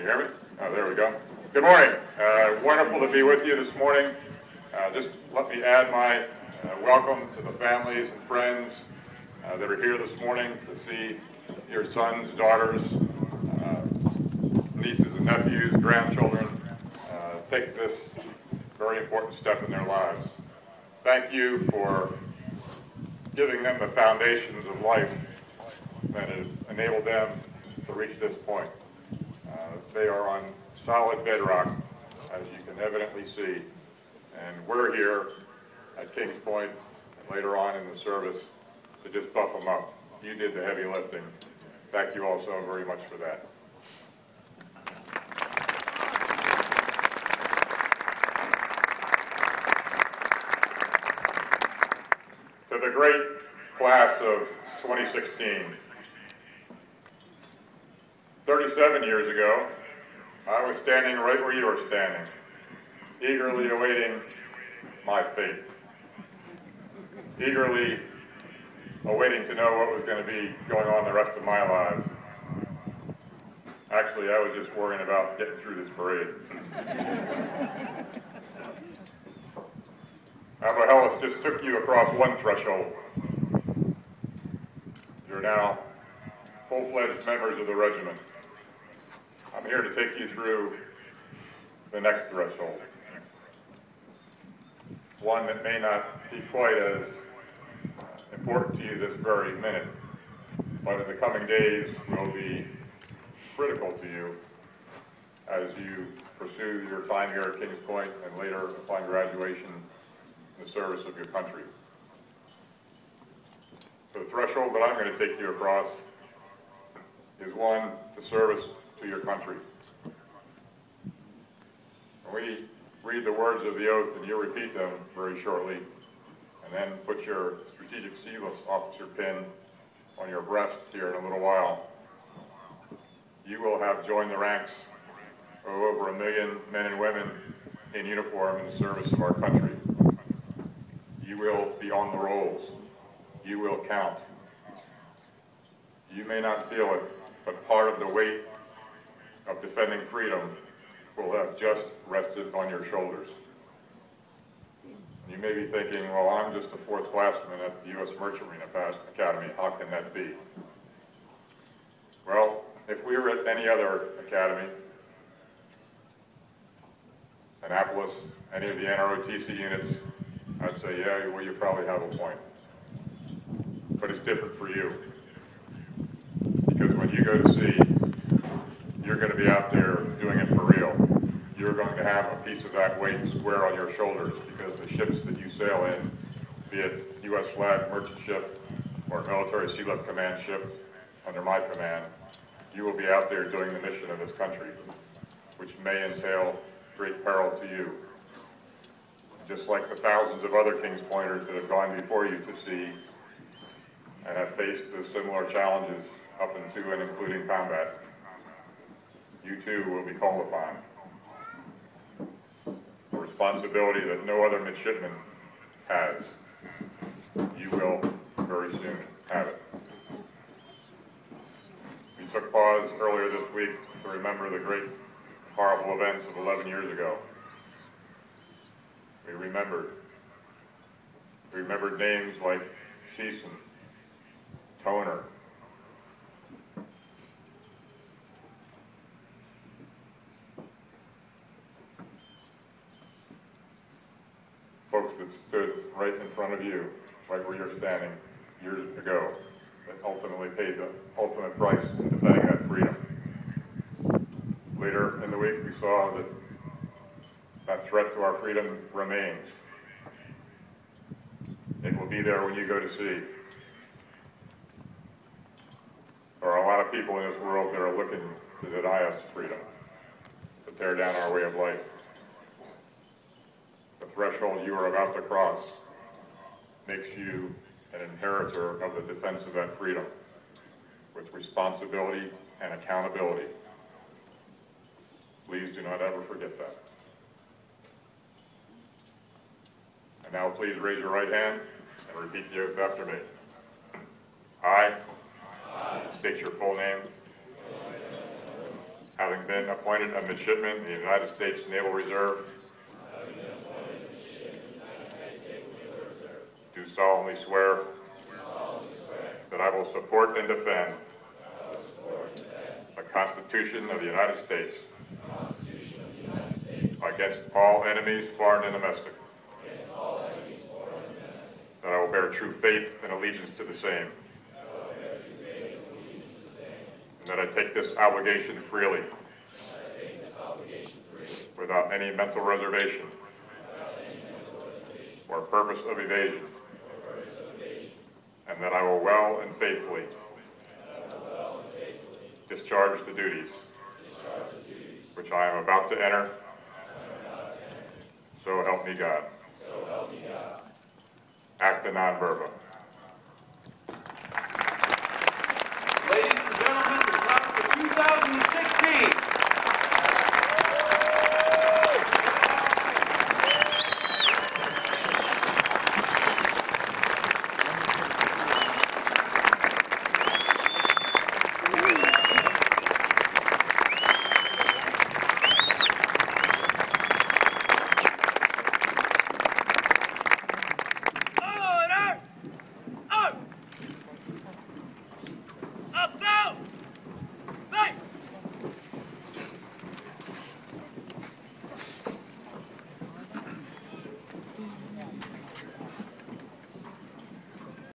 hear me? Oh, there we go. Good morning. Wonderful to be with you this morning. Just let me add my welcome to the families and friends that are here this morning to see your sons, daughters, nieces and nephews, grandchildren take this very important step in their lives. Thank you for giving them the foundations of life that has enabled them to reach this point. They are on solid bedrock, as you can evidently see, and we're here at Kings Point and later on in the service to just buff them up. You did the heavy lifting. Thank you all so very much for that. To the great class of 2016, 37 years ago, I was standing right where you are standing, eagerly awaiting my fate, eagerly awaiting to know what was going to be going on the rest of my life. Actually, I was just worrying about getting through this parade. Admiral just took you across one threshold. You're now full-fledged members of the regiment. I'm here to take you through the next threshold. One that may not be quite as important to you this very minute, but in the coming days will be critical to you as you pursue your time here at Kings Point and later upon graduation in the service of your country. So the threshold that I'm going to take you across is one to service to your country. When we read the words of the oath and you repeat them very shortly, and then put your strategic Sealift officer pin on your breast here in a little while, you will have joined the ranks of over 1 million men and women in uniform in the service of our country. You will be on the rolls. You will count. You may not feel it, but part of the weight of defending freedom will have just rested on your shoulders. You may be thinking, well, I'm just a fourth classman at the U.S. Merchant Marine Academy. How can that be? Well, if we were at any other academy, Annapolis, any of the NROTC units, I'd say, yeah, well, you probably have a point. But it's different for you. Because when you go to sea, you're going to be out there doing it for real. You're going to have a piece of that weight square on your shoulders because the ships that you sail in, be it U.S. flag merchant ship or military Sealift command ship under my command, you will be out there doing the mission of this country, which may entail great peril to you. Just like the thousands of other Kings Pointers that have gone before you to sea and have faced the similar challenges up into and including combat, you too will be called upon. A responsibility that no other midshipman has. You will very soon have it. We took pause earlier this week to remember the great, horrible events of 11 years ago. We remembered names like Sheeson, Toner, folks that stood right in front of you, right where you're standing years ago, that ultimately paid the ultimate price in defending that freedom. Later in the week, we saw that that threat to our freedom remains. It will be there when you go to sea. There are a lot of people in this world that are looking to deny us freedom, to tear down our way of life. The threshold you are about to cross makes you an inheritor of the defense of that freedom with responsibility and accountability. Please do not ever forget that. And now please raise your right hand and repeat the oath after me. I state your full name. Having Having been appointed a midshipman in the United States Naval Reserve, do solemnly swear that I will support and defend the Constitution of the United States against all enemies, foreign and domestic. That I will bear true faith and allegiance to the same. And that I take this obligation freely, without any mental reservation or purpose of evasion. And that I will well and faithfully discharge the duties which I am about to enter. So help me God. Acta non verba.